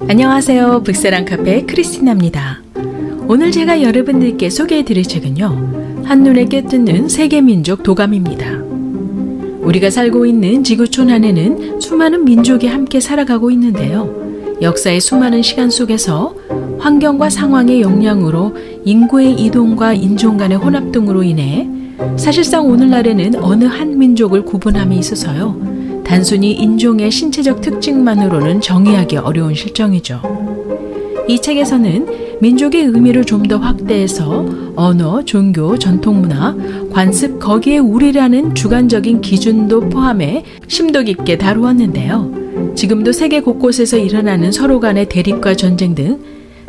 안녕하세요. 북사랑 카페 크리스티나입니다. 오늘 제가 여러분들께 소개해드릴 책은요, 한눈에 꿰뚫는 세계민족 도감입니다. 우리가 살고 있는 지구촌 안에는 수많은 민족이 함께 살아가고 있는데요. 역사의 수많은 시간 속에서 환경과 상황의 영향으로 인구의 이동과 인종 간의 혼합 등으로 인해 사실상 오늘날에는 어느 한 민족을 구분함에 있어서요, 단순히 인종의 신체적 특징만으로는 정의하기 어려운 실정이죠. 이 책에서는 민족의 의미를 좀 더 확대해서 언어, 종교, 전통문화, 관습, 거기에 우리라는 주관적인 기준도 포함해 심도 깊게 다루었는데요. 지금도 세계 곳곳에서 일어나는 서로 간의 대립과 전쟁 등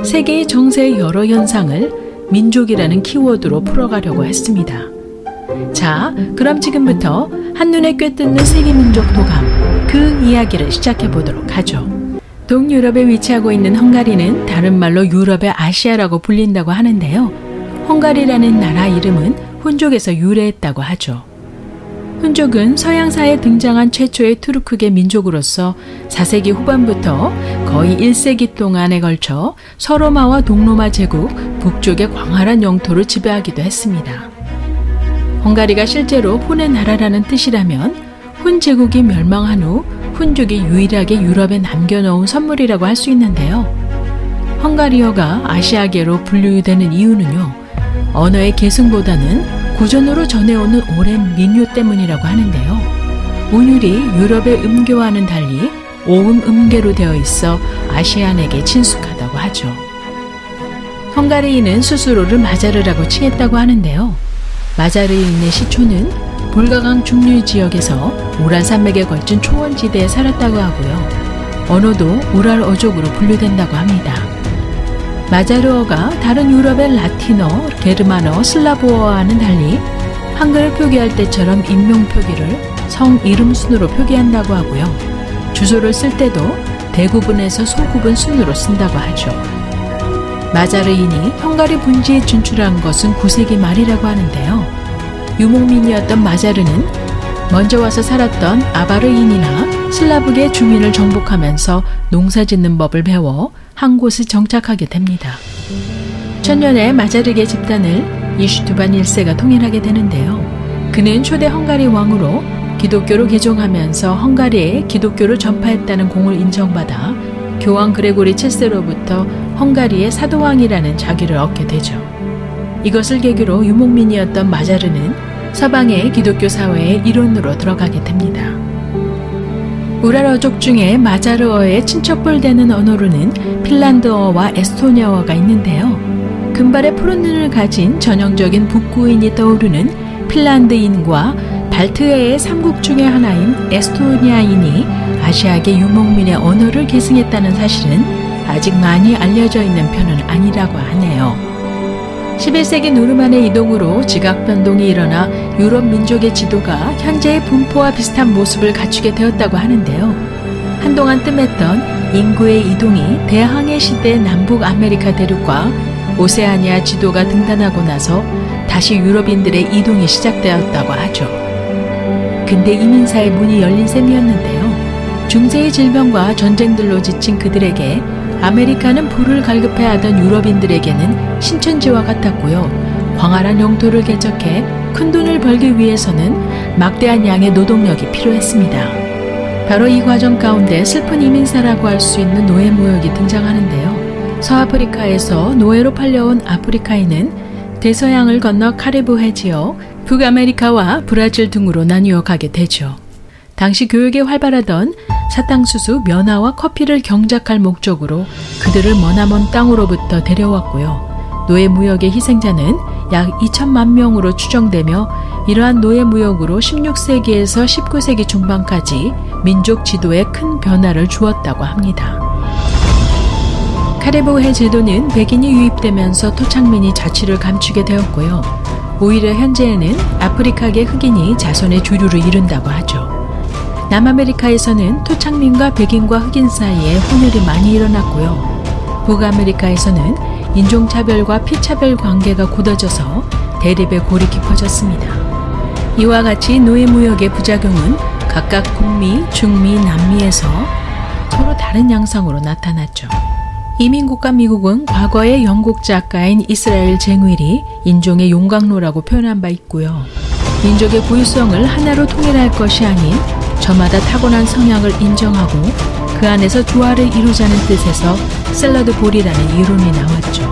세계의 정세의 여러 현상을 민족이라는 키워드로 풀어가려고 했습니다. 자, 그럼 지금부터 한눈에 꿰뚫는 세계민족 도감, 그 이야기를 시작해 보도록 하죠. 동유럽에 위치하고 있는 헝가리는 다른 말로 유럽의 아시아라고 불린다고 하는데요. 헝가리라는 나라 이름은 훈족에서 유래했다고 하죠. 훈족은 서양사에 등장한 최초의 투르크계 민족으로서 4세기 후반부터 거의 1세기 동안에 걸쳐 서로마와 동로마 제국 북쪽의 광활한 영토를 지배하기도 했습니다. 헝가리가 실제로 훈의 나라라는 뜻이라면 훈 제국이 멸망한 후 훈족이 유일하게 유럽에 남겨놓은 선물이라고 할 수 있는데요. 헝가리어가 아시아계로 분류되는 이유는요, 언어의 계승보다는 구전으로 전해오는 오랜 민요 때문이라고 하는데요. 운율이 유럽의 음교와는 달리 오음 음계로 되어 있어 아시안에게 친숙하다고 하죠. 헝가리인은 스스로를 마자르라고 칭했다고 하는데요. 마자르인의 시초는 볼가강 중류 지역에서 우랄 산맥에 걸친 초원지대에 살았다고 하고요. 언어도 우랄 어족으로 분류된다고 합니다. 마자르어가 다른 유럽의 라틴어, 게르만어, 슬라브어와는 달리 한글을 표기할 때처럼 인명 표기를 성 이름 순으로 표기한다고 하고요. 주소를 쓸 때도 대구분에서 소구분 순으로 쓴다고 하죠. 마자르인이 헝가리 분지에 진출한 것은 9세기 말이라고 하는데요. 유목민이었던 마자르는 먼저 와서 살았던 아바르인이나 슬라브계 주민을 정복하면서 농사짓는 법을 배워 한 곳에 정착하게 됩니다. 천년에 마자르계 집단을 이슈투반 1세가 통일하게 되는데요. 그는 초대 헝가리 왕으로 기독교로 개종하면서 헝가리에 기독교를 전파했다는 공을 인정받아 교황 그레고리 7세로부터 헝가리의 사도왕이라는 자기를 얻게 되죠. 이것을 계기로 유목민이었던 마자르는 서방의 기독교 사회의 일원으로 들어가게 됩니다. 우랄 어족 중에 마자르어의 친척벌되는 언어로는 핀란드어와 에스토니아어가 있는데요. 금발의 푸른 눈을 가진 전형적인 북구인이 떠오르는 핀란드인과 발트해의 3국 중의 하나인 에스토니아인이 아시아계 유목민의 언어를 계승했다는 사실은 아직 많이 알려져 있는 편은 아니라고 하네요. 11세기 노르만의 이동으로 지각 변동이 일어나 유럽 민족의 지도가 현재의 분포와 비슷한 모습을 갖추게 되었다고 하는데요. 한동안 뜸했던 인구의 이동이 대항해 시대 남북 아메리카 대륙과 오세아니아 지도가 등단하고 나서 다시 유럽인들의 이동이 시작되었다고 하죠. 근대 이민사의 문이 열린 셈이었는데요. 중세의 질병과 전쟁들로 지친 그들에게 아메리카는 불을 갈급해하던 유럽인들에게는 신천지와 같았고요. 광활한 영토를 개척해 큰돈을 벌기 위해서는 막대한 양의 노동력이 필요했습니다. 바로 이 과정 가운데 슬픈 이민사라고 할 수 있는 노예무역이 등장하는데요. 서아프리카에서 노예로 팔려온 아프리카인은 대서양을 건너 카리브해 지역, 북아메리카와 브라질 등으로 나뉘어 가게 되죠. 당시 교육이 활발하던 사탕수수, 면화와 커피를 경작할 목적으로 그들을 머나먼 땅으로부터 데려왔고요. 노예무역의 희생자는 약 2천만 명으로 추정되며 이러한 노예무역으로 16세기에서 19세기 중반까지 민족 지도에 큰 변화를 주었다고 합니다. 카리브해 제도는 백인이 유입되면서 토착민이 자취를 감추게 되었고요. 오히려 현재에는 아프리카계 흑인이 자손의 주류를 이룬다고 하죠. 남아메리카에서는 토착민과 백인과 흑인 사이에 혼혈이 많이 일어났고요. 북아메리카에서는 인종차별과 피차별 관계가 굳어져서 대립의 골이 깊어졌습니다. 이와 같이 노예무역의 부작용은 각각 북미, 중미, 남미에서 서로 다른 양상으로 나타났죠. 이민국가 미국은 과거의 영국 작가인 이스라엘 쟁윌이 인종의 용광로라고 표현한 바 있고요. 민족의 고유성을 하나로 통일할 것이 아닌 저마다 타고난 성향을 인정하고 그 안에서 조화를 이루자는 뜻에서 샐러드 볼이라는 이론이 나왔죠.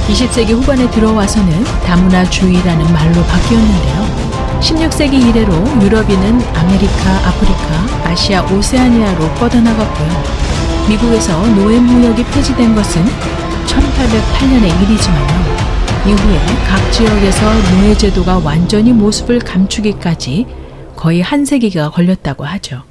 20세기 후반에 들어와서는 다문화주의라는 말로 바뀌었는데요. 16세기 이래로 유럽인은 아메리카, 아프리카, 아시아, 오세아니아로 뻗어나갔고요. 미국에서 노예무역이 폐지된 것은 1808년의 일이지만요. 이후에 각 지역에서 노예제도가 완전히 모습을 감추기까지 거의 한 세기가 걸렸다고 하죠.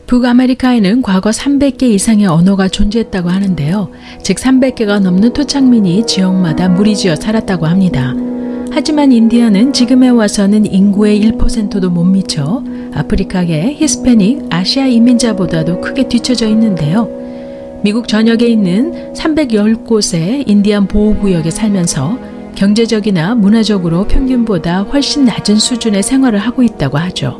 북아메리카에는 과거 300개 이상의 언어가 존재했다고 하는데요. 즉 300개가 넘는 토착민이 지역마다 무리지어 살았다고 합니다. 하지만 인디언은 지금에 와서는 인구의 1%도 못 미쳐 아프리카계, 히스패닉, 아시아 이민자보다도 크게 뒤처져 있는데요. 미국 전역에 있는 310곳의 인디언 보호구역에 살면서 경제적이나 문화적으로 평균보다 훨씬 낮은 수준의 생활을 하고 있다고 하죠.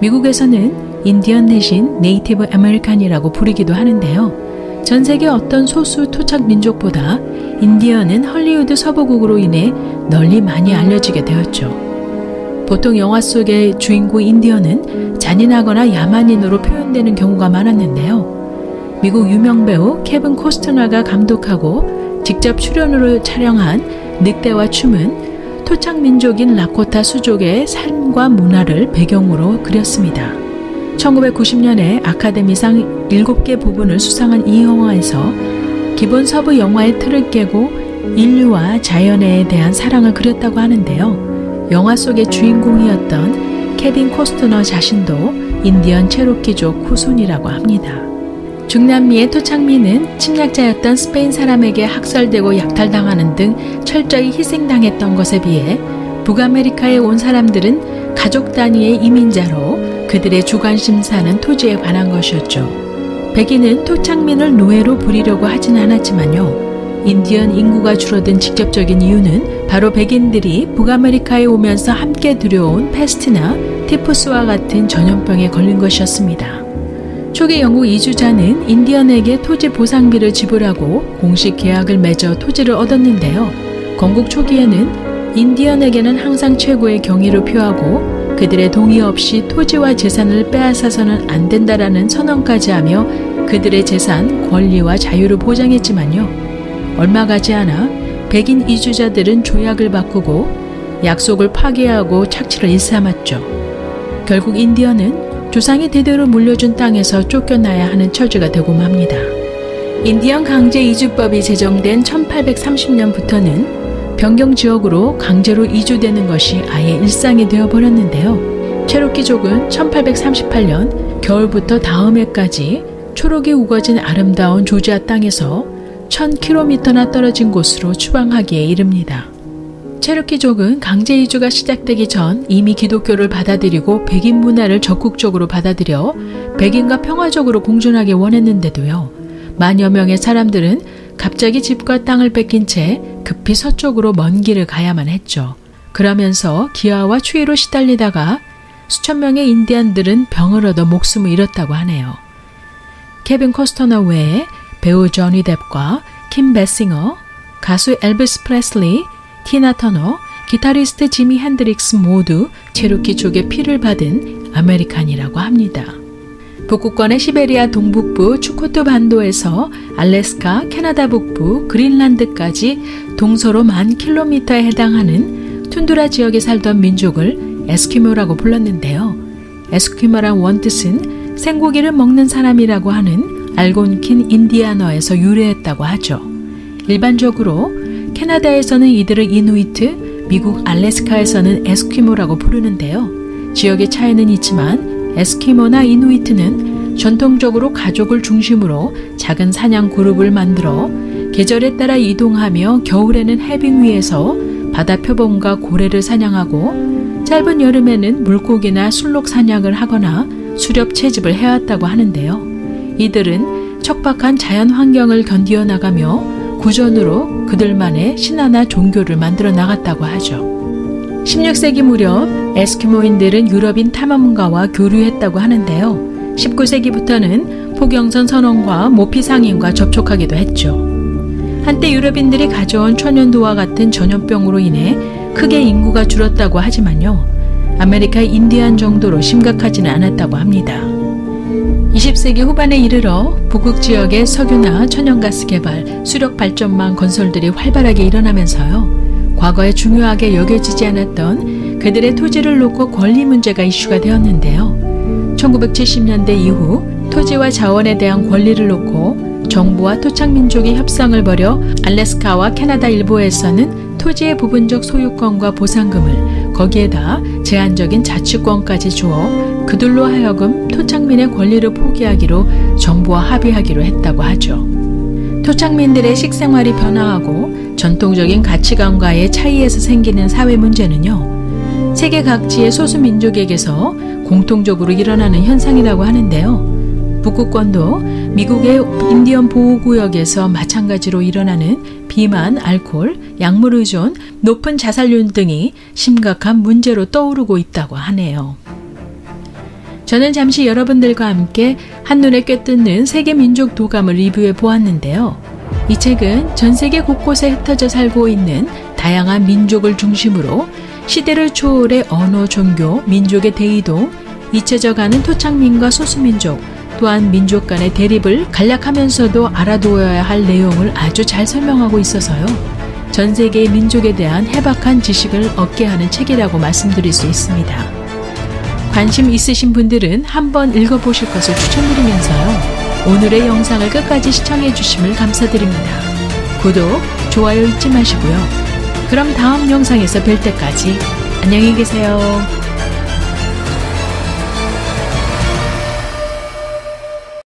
미국에서는 인디언 대신 네이티브 아메리칸이라고 부르기도 하는데요. 전 세계 어떤 소수 토착 민족보다 인디언은 헐리우드 서부극으로 인해 널리 많이 알려지게 되었죠. 보통 영화 속의 주인공 인디언은 잔인하거나 야만인으로 표현되는 경우가 많았는데요. 미국 유명 배우 케빈 코스트너가 감독하고 직접 출연으로 촬영한 늑대와 춤은 토착 민족인 라코타 수족의 삶과 문화를 배경으로 그렸습니다. 1990년에 아카데미상 7개 부분을 수상한 이 영화에서 기본 서부 영화의 틀을 깨고 인류와 자연에 대한 사랑을 그렸다고 하는데요. 영화 속의 주인공이었던 케빈 코스트너 자신도 인디언 체로키족 후손이라고 합니다. 중남미의 토착민은 침략자였던 스페인 사람에게 학살되고 약탈당하는 등 철저히 희생당했던 것에 비해 북아메리카에 온 사람들은 가족 단위의 이민자로 그들의 주관심사는 토지에 관한 것이었죠. 백인은 토착민을 노예로 부리려고 하진 않았지만요. 인디언 인구가 줄어든 직접적인 이유는 바로 백인들이 북아메리카에 오면서 함께 들여온 패스트나 티푸스와 같은 전염병에 걸린 것이었습니다. 초기 영국 이주자는 인디언에게 토지 보상비를 지불하고 공식 계약을 맺어 토지를 얻었는데요. 건국 초기에는 인디언에게는 항상 최고의 경의를 표하고 그들의 동의 없이 토지와 재산을 빼앗아서는 안 된다라는 선언까지 하며 그들의 재산, 권리와 자유를 보장했지만요. 얼마 가지 않아 백인 이주자들은 조약을 바꾸고 약속을 파기하고 착취를 일삼았죠. 결국 인디언은 조상이 대대로 물려준 땅에서 쫓겨나야 하는 처지가 되고 맙니다. 인디언 강제 이주법이 제정된 1830년부터는 변경 지역으로 강제로 이주되는 것이 아예 일상이 되어버렸는데요. 체로키족은 1838년 겨울부터 다음 해까지 초록이 우거진 아름다운 조지아 땅에서 1000km나 떨어진 곳으로 추방하기에 이릅니다. 체로키족은 강제 이주가 시작되기 전 이미 기독교를 받아들이고 백인 문화를 적극적으로 받아들여 백인과 평화적으로 공존하기 원했는데도요. 만여 명의 사람들은 갑자기 집과 땅을 뺏긴 채 급히 서쪽으로 먼 길을 가야만 했죠. 그러면서 기아와 추위로 시달리다가 수천 명의 인디언들은 병을 얻어 목숨을 잃었다고 하네요. 케빈 코스터너 외에 배우 조니 뎁과 킴 베싱어, 가수 엘비스 프레슬리, 티나 터너, 기타리스트 지미 핸드릭스 모두 체로키족의 피를 받은 아메리칸이라고 합니다. 북극권의 시베리아 동북부 추코트 반도에서 알래스카, 캐나다 북부, 그린란드까지 동서로 10,000km에 해당하는 툰드라 지역에 살던 민족을 에스키모라고 불렀는데요. 에스키모란 원뜻은 생고기를 먹는 사람이라고 하는 알곤킨 인디아너에서 유래했다고 하죠. 일반적으로 캐나다에서는 이들을 이누이트, 미국 알래스카에서는 에스키모라고 부르는데요. 지역의 차이는 있지만 에스키모나 이누이트는 전통적으로 가족을 중심으로 작은 사냥 그룹을 만들어 계절에 따라 이동하며 겨울에는 해빙 위에서 바다 표범과 고래를 사냥하고 짧은 여름에는 물고기나 술록 사냥을 하거나 수렵 채집을 해왔다고 하는데요. 이들은 척박한 자연 환경을 견디어 나가며 구전으로 그들만의 신화나 종교를 만들어 나갔다고 하죠. 16세기 무렵 에스키모인들은 유럽인 탐험가와 교류했다고 하는데요. 19세기부터는 포경선 선원과 모피 상인과 접촉하기도 했죠. 한때 유럽인들이 가져온 천연두와 같은 전염병으로 인해 크게 인구가 줄었다고 하지만요. 아메리카 인디안 정도로 심각하지는 않았다고 합니다. 20세기 후반에 이르러 북극 지역의 석유나 천연가스 개발, 수력 발전망 건설들이 활발하게 일어나면서요. 과거에 중요하게 여겨지지 않았던 그들의 토지를 놓고 권리 문제가 이슈가 되었는데요. 1970년대 이후 토지와 자원에 대한 권리를 놓고 정부와 토착민족이 협상을 벌여 알래스카와 캐나다 일부에서는 토지의 부분적 소유권과 보상금을 거기에다 제한적인 자치권까지 주어 그들로 하여금 토착민의 권리를 포기하기로 정부와 합의하기로 했다고 하죠. 토착민들의 식생활이 변화하고 전통적인 가치관과의 차이에서 생기는 사회 문제는요. 세계 각지의 소수민족에게서 공통적으로 일어나는 현상이라고 하는데요. 북극권도 미국의 인디언 보호구역에서 마찬가지로 일어나는 비만, 알코올, 약물 의존, 높은 자살률 등이 심각한 문제로 떠오르고 있다고 하네요. 저는 잠시 여러분들과 함께 한눈에 꿰뚫는 세계 민족 도감을 리뷰해 보았는데요. 이 책은 전 세계 곳곳에 흩어져 살고 있는 다양한 민족을 중심으로 시대를 초월해 언어, 종교, 민족의 대이동, 잊혀져가는 토착민과 소수민족, 또한 민족 간의 대립을 간략하면서도 알아두어야 할 내용을 아주 잘 설명하고 있어서요. 전 세계의 민족에 대한 해박한 지식을 얻게 하는 책이라고 말씀드릴 수 있습니다. 관심 있으신 분들은 한번 읽어보실 것을 추천드리면서요. 오늘의 영상을 끝까지 시청해 주심을 감사드립니다. 구독, 좋아요 잊지 마시고요. 그럼 다음 영상에서 뵐 때까지 안녕히 계세요.